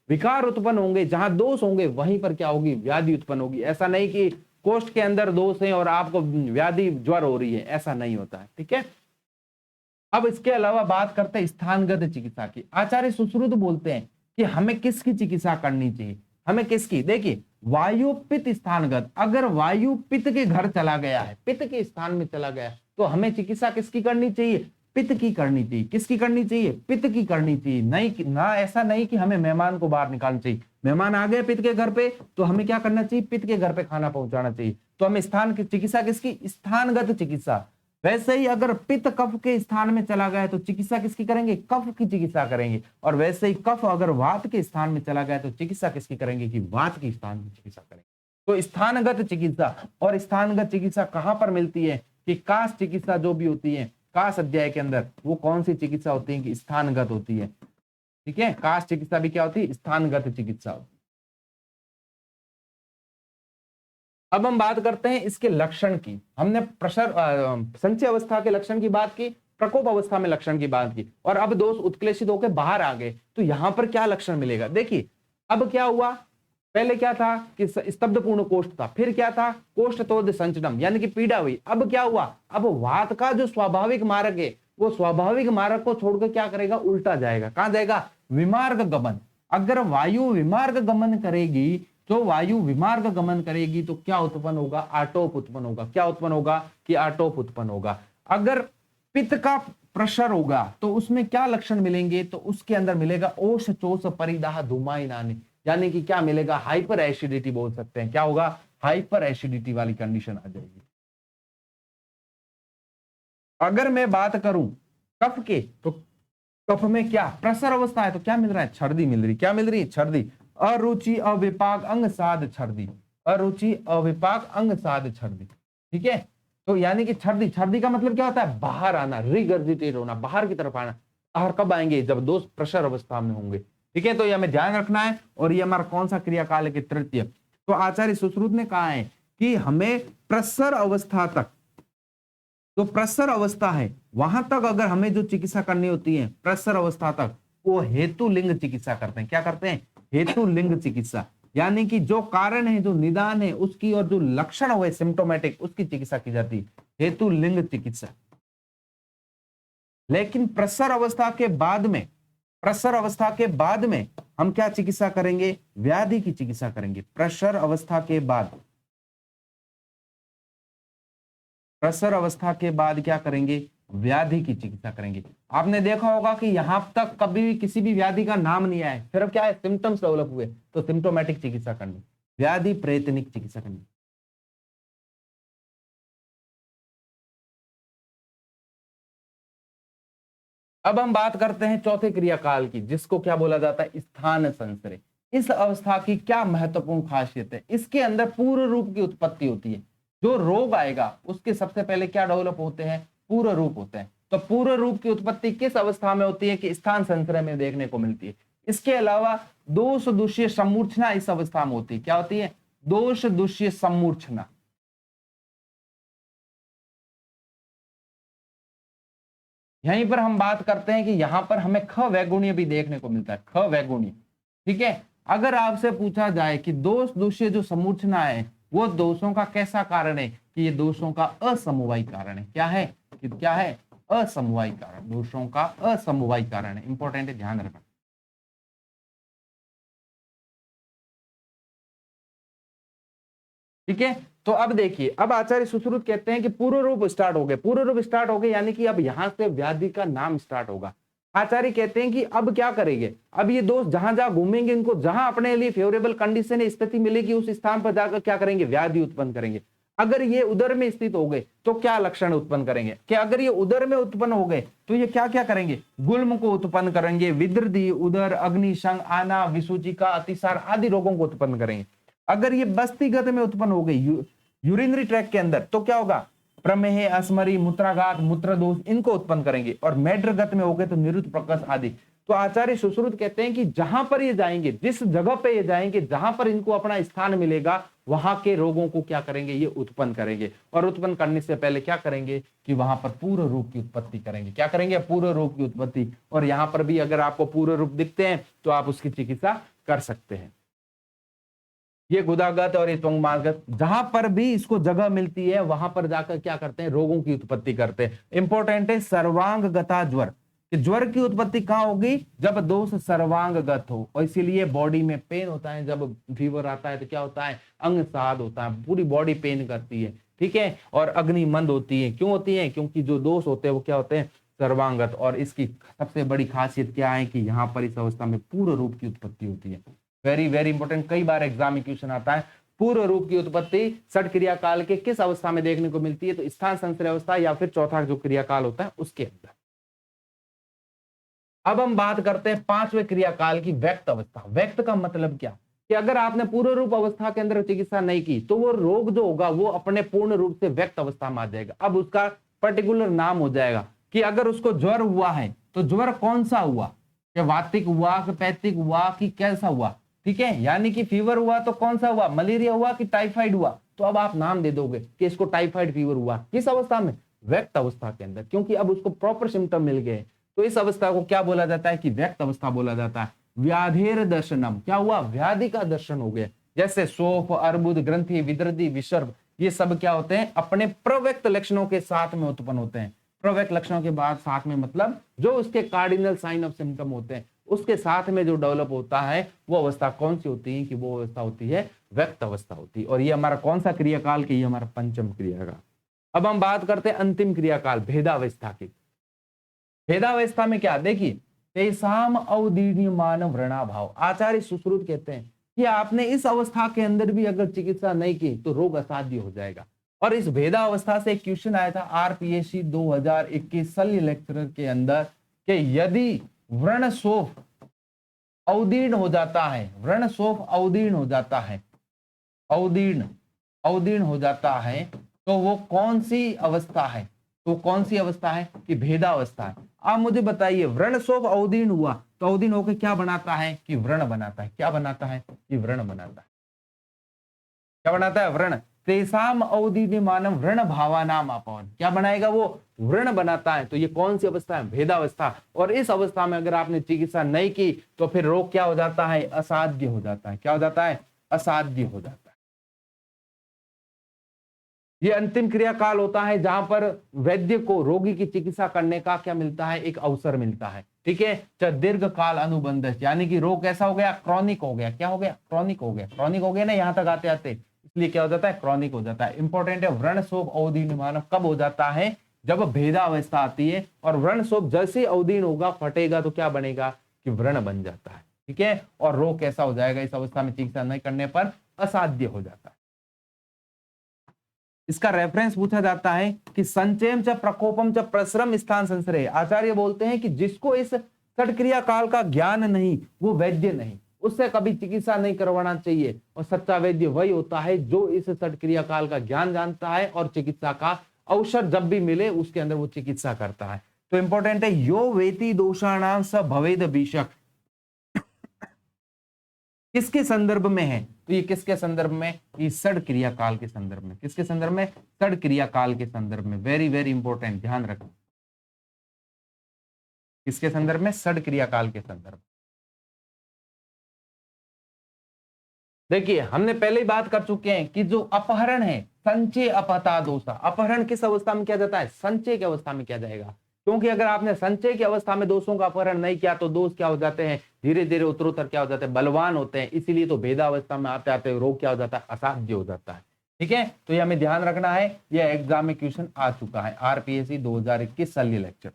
विकार उत्पन्न होंगे, जहां दोष होंगे वहीं पर क्या होगी, व्याधि उत्पन्न होगी। ऐसा नहीं कि कोष्ठ के अंदर दोष है और आपको व्याधि ज्वर हो रही है, ऐसा नहीं होता है। ठीक है, अब इसके अलावा बात करते हैं स्थानगत चिकित्सा की। आचार्य सुश्रुत बोलते हैं कि हमें किसकी चिकित्सा करनी चाहिए, हमें किसकी। देखिए वायु पित्त स्थानगत, अगर वायु पित्त के घर चला गया है, पित्त के स्थान में चला गया, तो हमें चिकित्सा किसकी करनी चाहिए, पित्त की करनी चाहिए। किसकी करनी चाहिए, पित्त की करनी चाहिए। नहीं ना, ऐसा नहीं कि हमें मेहमान को बाहर निकालना चाहिए। मेहमान आ गए पित्त के घर पे तो हमें क्या करना चाहिए, पित्त के घर पे खाना पहुंचाना चाहिए। तो हमें स्थान की चिकित्सा किसकी, स्थानगत चिकित्सा। वैसे ही अगर पित्त कफ के स्थान में चला गया तो चिकित्सा किसकी करेंगे? कफ की चिकित्सा करेंगे। और वैसे ही कफ अगर वात के स्थान में चला गया तो चिकित्सा किसकी करेंगे? कि वात की स्थान की चिकित्सा करेंगे। तो स्थानगत चिकित्सा, और स्थानगत चिकित्सा कहां पर मिलती है? कि काश चिकित्सा जो भी होती है काश अध्याय के अंदर, वो कौन सी चिकित्सा होती है? कि स्थानगत होती है। ठीक है, काश चिकित्सा भी क्या होती है? स्थानगत चिकित्सा होती है। अब हम बात करते हैं इसके लक्षण की। हमने प्रसर संचय अवस्था के लक्षण की बात की, प्रकोप अवस्था में लक्षण की बात की, और अब दोष उत्क्लेशित होकर बाहर आ गए तो यहां पर क्या लक्षण मिलेगा? देखिए अब क्या हुआ, पहले क्या था कि स्तब्ध पूर्ण कोष्ठ था, फिर क्या था? कोष्ठतोद संचनम, यानी कि पीड़ा हुई। अब क्या हुआ? अब वात का जो स्वाभाविक मार्ग है वो स्वाभाविक मार्ग को छोड़कर क्या करेगा? उल्टा जाएगा। कहां जाएगा? विमार्ग गमन। अगर वायु विमार्ग गमन करेगी तो वायु विमार्ग गमन करेगी तो क्या उत्पन्न होगा? आटोप उत्पन्न होगा। क्या उत्पन्न होगा? कि आटोप उत्पन्न होगा। अगर पित्त का प्रशर होगा तो उसमें क्या लक्षण मिलेंगे? तो उसके अंदर मिलेगा ओष चोष परिदाह धूमायनानि, यानी कि क्या मिलेगा? हाइपर एसिडिटी बोल सकते हैं। क्या होगा? हाइपर एसिडिटी वाली कंडीशन आ जाएगी। अगर मैं बात करूं कफ के, तो कफ में क्या प्रसर अवस्था है तो क्या मिल रहा है? छर्दी मिल रही। क्या मिल रही है? छर्दी। अरुचि अविपाक अंग साध छर्दी, अरुचि अविपाक अंग साध छर्दी। ठीक है, तो यानी कि छर्दी, छर्दी का मतलब क्या होता है? बाहर आना, रिगर्जिटेट होना, बाहर की तरफ आना। बाहर कब आएंगे? जब दोष प्रसर अवस्था में होंगे। ठीक है, तो ये हमें ध्यान रखना है। और ये हमारा कौन सा क्रियाकाल है? कि तृतीय। तो आचार्य सुश्रुत ने कहा है कि हमें प्रसर अवस्था तक, जो प्रसर अवस्था है वहां तक अगर हमें जो चिकित्सा करनी होती है प्रसर अवस्था तक, वो हेतु लिंग चिकित्सा करते हैं। क्या करते हैं? हेतु लिंग चिकित्सा, यानी कि जो कारण है, जो निदान है उसकी, और जो लक्षण हुए सिम्टोमेटिक, उसकी चिकित्सा की जाती है, हेतु लिंग चिकित्सा। लेकिन प्रसर अवस्था के बाद में, प्रसर अवस्था के बाद में हम क्या चिकित्सा करेंगे? व्याधि की चिकित्सा करेंगे। प्रसर अवस्था के बाद, प्रसर अवस्था के बाद क्या करेंगे? व्याधि की चिकित्सा करेंगे। आपने देखा होगा कि यहां तक कभी भी किसी भी व्याधि का नाम नहीं आया, सिर्फ क्या है? सिम्टम्स डेवलप हुए, तो सिम्टोमेटिक चिकित्सा करनी, व्याधि प्रेतनिक चिकित्सा करनी। अब हम बात करते हैं चौथे क्रियाकाल की, जिसको क्या बोला जाता है? स्थान संश्रय। इस अवस्था की क्या महत्वपूर्ण खासियत है? इसके अंदर पूर्व रूप की उत्पत्ति होती है। जो रोग आएगा उसके सबसे पहले क्या डेवलप होते हैं? पूर्व रूप होते हैं। तो पूर्व रूप की उत्पत्ति किस अवस्था में होती है? कि स्थान संश्रय में देखने को मिलती है। इसके अलावा दोष दूष्य सम्मूर्छना इस अवस्था में होती है। क्या होती है? दोष दूष्य सम्मूर्छना। यहीं पर हम बात करते हैं कि यहां पर हमें ख वैगुण्य भी देखने को मिलता है। ख वैगुण्य। ठीक है, अगर आपसे पूछा जाए कि दोष दूष्य जो समूर्छना है वो दोषों का कैसा कारण है? कि ये दोषों का असमवायी कारण है। क्या है? कि क्या है? असमवायी कारण, दोषों का असमवायी कारण है। इंपॉर्टेंट है, ध्यान रखना। ठीक है, तो अब देखिए, अब आचार्य सुश्रुत कहते हैं कि पूर्व रूप स्टार्ट हो गए। पूर्व रूप स्टार्ट हो गए यानी कि अब यहां से व्याधि का नाम स्टार्ट होगा। आचार्य कहते हैं कि अब क्या करेंगे? अब ये दोस्त जहां जहां घूमेंगे, इनको जहां अपने लिए फेवरेबल कंडीशन स्थिति मिलेगी उस स्थान पर जाकर क्या करेंगे? व्याधि उत्पन्न करेंगे। अगर ये उदर में स्थित हो गए तो क्या लक्षण उत्पन्न करेंगे? कि अगर ये उदर में उत्पन्न हो गए तो ये क्या क्या करेंगे? गुल्म को उत्पन्न करेंगे, विदृधि, उदर, अग्निशंग, आना, विसूचिका, अतिसार आदि रोगों को उत्पन्न करेंगे। अगर ये बस्तीगत में उत्पन्न हो गई, यूरिनरी ट्रैक के अंदर, तो क्या होगा? प्रमेह, अस्मरी, मूत्राघात, मूत्रदोष इनको उत्पन्न करेंगे। और मेड्रगत में हो गए तो निरुत, प्रकस आदि। तो आचार्य सुश्रुत कहते हैं कि जहां पर ये जाएंगे, जिस जगह पे ये जाएंगे, जहां पर इनको अपना स्थान मिलेगा, वहां के रोगों को क्या करेंगे? ये उत्पन्न करेंगे। और उत्पन्न करने से पहले क्या करेंगे? कि वहां पर पूर्व रूप की उत्पत्ति करेंगे। क्या करेंगे? पूर्व रूप की उत्पत्ति। और यहां पर भी अगर आपको पूर्व रूप दिखते हैं तो आप उसकी चिकित्सा कर सकते हैं। ये गुदागत और ये त्वंगमार्गत, जहां पर भी इसको जगह मिलती है वहां पर जाकर क्या करते हैं? रोगों की उत्पत्ति करते हैं। इंपॉर्टेंट है सर्वांगगता ज्वर, कि ज्वर की उत्पत्ति कहां होगी? जब दोष सर्वांगगत हो। और इसीलिए बॉडी में पेन होता है। जब फीवर आता है तो क्या होता है? अंग साध होता है, पूरी बॉडी पेन करती है। ठीक है, और अग्नि मंद होती है। क्यों होती है? क्योंकि जो दोष होते हैं वो क्या होते हैं? सर्वांगत। और इसकी सबसे बड़ी खासियत क्या है? कि यहाँ पर इस अवस्था में पूर्ण रूप की उत्पत्ति होती है। वेरी वेरी इंपॉर्टेंट, कई बार एग्जाम में क्वेश्चन आता है पूर्व रूप की उत्पत्ति षट क्रियाकाल के किस अवस्था में देखने को मिलती है? तो स्थान संश्रय अवस्था या फिर चौथा जो क्रियाकाल होता है उसके अंदर। अब हम बात करते हैं पांचवें क्रियाकाल की, व्यक्त अवस्था। व्यक्त का मतलब क्या कि अगर आपने पूर्व रूप अवस्था के अंदर चिकित्सा नहीं की तो वो रोग जो होगा वो अपने पूर्ण रूप से व्यक्त अवस्था में आ जाएगा। अब उसका पर्टिकुलर नाम हो जाएगा कि अगर उसको ज्वर हुआ है तो ज्वर कौन सा हुआ, कि वातिक हुआ कि पैथिक हुआ कि कैसा हुआ, ठीक है, यानी कि फीवर हुआ तो कौन सा हुआ, मलेरिया हुआ कि टाइफाइड हुआ। तो अब आप नाम दे दोगे कि इसको टाइफाइड फीवर हुआ, किस अवस्था में? व्यक्त अवस्था के अंदर, क्योंकि अब उसको प्रॉपर सिम्टम मिल गए। तो इस अवस्था को क्या बोला जाता है? कि व्यक्त अवस्था बोला जाता है। व्याधेर दर्शनम, क्या हुआ? व्याधि का दर्शन हो गया। जैसे शोफ, अर्बुद, ग्रंथि, विदृधि, विसर्ग, ये सब क्या होते हैं? अपने प्रव्यक्त लक्षणों के साथ में उत्पन्न होते हैं। प्रव्यक्त लक्षणों के बाद साथ में मतलब जो उसके कार्डिनल साइन ऑफ सिम्टम होते हैं उसके साथ में जो डेवलप होता है वो अवस्था कौन सी होती है? कि वो अवस्था होती है व्यक्त अवस्था होती है। और ये हमारा कौन सा क्रियाकाल? कि ये हमारा पंचम क्रियाकाल। अब हम बात करते हैं अंतिम क्रियाकाल, भेदावस्था की। भेदावस्था में क्या? देखिए, तेसाम अवदीर्यमान व्रणाभाव। आचार्य सुश्रुत कहते हैं कि आपने इस अवस्था के अंदर भी अगर चिकित्सा नहीं की तो रोग असाध्य हो जाएगा। और इस भेदावस्था से एक क्वेश्चन आया था आरपीएससी 2021 शल्य लेक्चरर के अंदर कि यदि व्रणशोफ अवदीर्ण हो जाता है, व्रणशोफ अवदीर्ण हो जाता है, अवदीर्ण हो जाता है तो वो कौन सी अवस्था है? तो कौन सी अवस्था है? कि भेदावस्था है। आप मुझे बताइए, व्रणशोफ अवदीर्ण हुआ तो अवदीर्ण होकर क्या बनाता है? कि व्रण बनाता है। क्या बनाता है? कि व्रण बनाता है। क्या बनाता है? व्रण। तेसाम अवदीर्यमानम व्रण भावानाम अपवन, क्या बनाएगा वो? व्रण बनाता है। तो ये कौन सी अवस्था है? भेदावस्था। और इस अवस्था में अगर आपने चिकित्सा नहीं की तो फिर रोग क्या हो जाता है? असाध्य हो जाता है। क्या हो जाता है? असाध्य हो जाता है। ये अंतिम क्रियाकाल होता है जहां पर वैद्य को रोगी की चिकित्सा करने का क्या मिलता है? एक अवसर मिलता है, ठीक है। दीर्घ काल अनुबंध, यानी कि रोग कैसा हो गया? क्रॉनिक हो गया। क्या हो गया? क्रॉनिक हो गया। क्रॉनिक हो गया ना, यहां तक आते आते, इसलिए क्या हो जाता है? क्रॉनिक हो जाता है। इंपॉर्टेंट है, व्रणशोफ अवदीर्यमान कब हो जाता है? जब भेदावस्था आती है। और व्रणशोफ जैसे अवदीर्ण होगा, फटेगा तो क्या बनेगा? कि व्रण बन जाता है, ठीक है। और रोग कैसा हो जाएगा? इस अवस्था में चिकित्सा नहीं करने पर असाध्य हो जाता है। इसका रेफरेंस पूछा जाता है कि संचयम च प्रकोपम च प्रसरम स्थान संश्रय। आचार्य बोलते हैं कि जिसको इस षटक्रिया काल का ज्ञान नहीं वो वैद्य नहीं, उससे कभी चिकित्सा नहीं करवाना चाहिए। और सच्चा वैद्य वही होता है जो इस षटक्रिया काल का ज्ञान जानता है और चिकित्सा का अवसर जब भी मिले उसके अंदर वो चिकित्सा करता है। तो इंपॉर्टेंट है, यो वेति दोषाणाम स भवेद भीषक, किसके संदर्भ में है? तो ये किसके संदर्भ में? ये षड क्रिया काल के संदर्भ में। किसके संदर्भ में? षड क्रिया काल के संदर्भ में। वेरी वेरी इंपॉर्टेंट, ध्यान रखना। किसके संदर्भ में? षड क्रिया काल के संदर्भ। देखिए, हमने पहले ही बात कर चुके हैं कि जो अपहरण है, संचय अपहता दोषा, अपहरण किस अवस्था में किया जाता है? संचय की अवस्था में किया जाएगा। क्योंकि अगर आपने संचय की अवस्था में दोषों का अपहरण नहीं किया तो दोष क्या हो जाते हैं? धीरे धीरे उत्तरोत्तर क्या हो जाते हैं? बलवान होते हैं। इसीलिए तो भेदावस्था में आते आते रोग क्या हो जाता है? असाध्य हो जाता है, ठीक है। तो ये हमें ध्यान रखना है, यह एग्जाम में क्वेश्चन आ चुका है, आरपीएससी 2021 शल्य लेक्चर।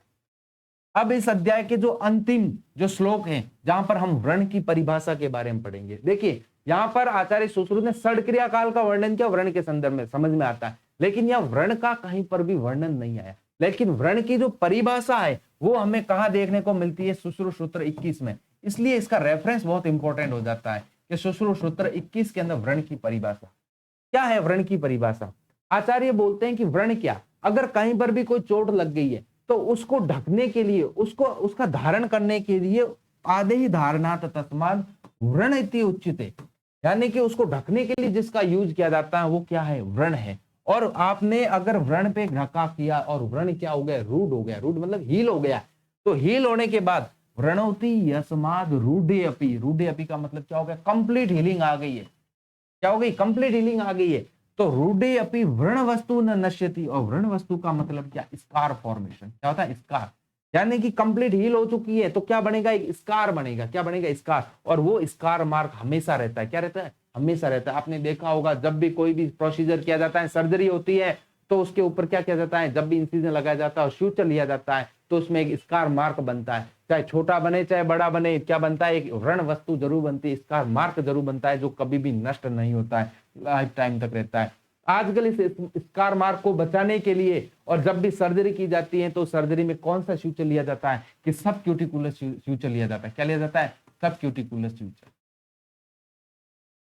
अब इस अध्याय के जो अंतिम जो श्लोक हैं जहां पर हम व्रण की परिभाषा के बारे में पढ़ेंगे। देखिए, यहां पर आचार्य सुश्रुत ने षड क्रिया काल का वर्णन किया, व्रण के संदर्भ में समझ में आता है, लेकिन यह व्रण का कहीं पर भी वर्णन नहीं आया। लेकिन व्रण की जो परिभाषा है वो हमें कहां देखने को मिलती है? सुश्रुत सूत्र 21 में। इसलिए इसका रेफरेंस बहुत इंपॉर्टेंट हो जाता है कि सुश्रुत सूत्र 21 के अंदर व्रण की परिभाषा क्या है? व्रण की परिभाषा आचार्य बोलते हैं कि व्रण क्या, अगर कहीं पर भी कोई चोट लग गई है तो उसको ढकने के लिए, उसको उसका धारण करने के लिए आधे ही धारणात तस्मात् व्रण इति उच्यते, यानी कि उसको ढकने के लिए जिसका यूज किया जाता है वो क्या है? व्रण है। और आपने अगर व्रण पे ढका किया और व्रण क्या हो गया? रूड हो गया। रूड मतलब हील हो गया। तो हील होने के बाद व्रणोति यस्माद रूढ़े अपि, रूढ़े अपि का मतलब क्या हो गया? कंप्लीट हीलिंग आ गई है। क्या हो गई? कंप्लीट हीलिंग आ गई है। तो रूढ़े अपि व्रण वस्तु न नश्यति, और व्रण वस्तु का मतलब क्या? Scar formation. क्या होता है? स्कार, यानी कि कंप्लीट हील हो चुकी है तो क्या बनेगा? एक स्कार बनेगा। क्या बनेगा? स्कार। और वो स्कार मार्क हमेशा रहता है। क्या रहता है? हमेशा रहता है। आपने देखा होगा जब भी कोई भी प्रोसीजर किया जाता है, सर्जरी होती है, तो उसके ऊपर क्या किया जाता है, जब भी इंसिजन लगाया जाता है और सूचर लिया जाता है तो उसमें एक स्कार मार्क बनता है, चाहे छोटा बने चाहे बड़ा बने, क्या बनता है, एक व्रण वस्तु जरूर बनती है, स्कार मार्क जरूर बनता है, जो कभी भी नष्ट नहीं होता है, लाइफ टाइम तक रहता है। आजकल इस स्कार मार्क को बचाने के लिए और जब भी सर्जरी की जाती है तो सर्जरी में कौन सा सूचर लिया जाता है, कि सब क्यूटिकुलर सूचर लिया जाता है। क्या लिया जाता है, सब क्यूटिकुलर सूचर।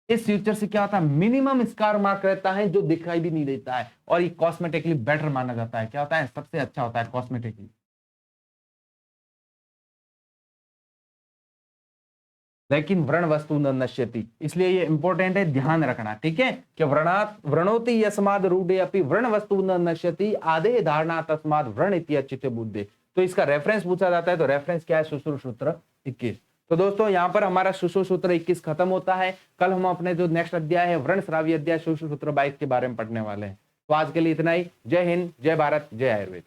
इस फ्यूचर से क्या होता है, मिनिमम स्कार मार्क रहता है जो दिखाई भी नहीं देता है, और ये कॉस्मेटिकली बेटर माना जाता है। क्या होता है, सबसे अच्छा होता है कॉस्मेटिकली। लेकिन व्रण वस्तु न नश्यति, इसलिए ये इंपॉर्टेंट है, ध्यान रखना, ठीक है, कि व्रणात् व्रणोति यस्माद् रूढ़े अपि व्रण वस्तु न नश्यति आदे धारणा तस्माद् व्रण इति अच्युत बुद्धे। तो इसका रेफरेंस पूछा जाता है, तो रेफरेंस क्या है, सुश्रुतसूत्र 21। तो दोस्तों यहाँ पर हमारा सुश्रुतसूत्र 21 खत्म होता है। कल हम अपने जो नेक्स्ट अध्याय है व्रण श्राव्य अध्याय सुश्रुतसूत्र 22 के बारे में पढ़ने वाले हैं। तो आज के लिए इतना ही। जय हिंद, जय भारत, जय आयुर्वेद।